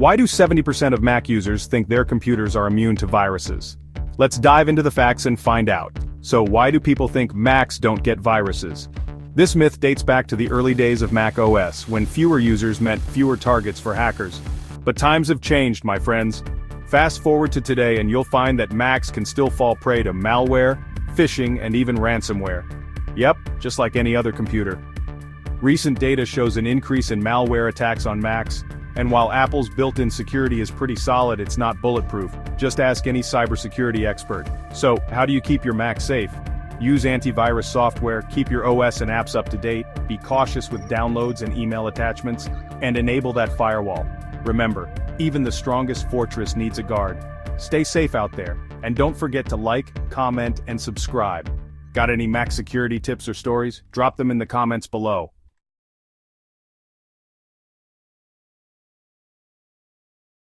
Why do 70% of Mac users think their computers are immune to viruses? Let's dive into the facts and find out. So why do people think Macs don't get viruses? This myth dates back to the early days of Mac OS, when fewer users meant fewer targets for hackers. But times have changed, my friends. Fast forward to today and you'll find that Macs can still fall prey to malware, phishing, and even ransomware. Yep, just like any other computer. Recent data shows an increase in malware attacks on Macs, and while Apple's built-in security is pretty solid, it's not bulletproof. Just ask any cybersecurity expert. So, how do you keep your Mac safe? Use antivirus software, keep your OS and apps up to date, be cautious with downloads and email attachments, and enable that firewall. Remember, even the strongest fortress needs a guard. Stay safe out there, and don't forget to like, comment, and subscribe. Got any Mac security tips or stories? Drop them in the comments below.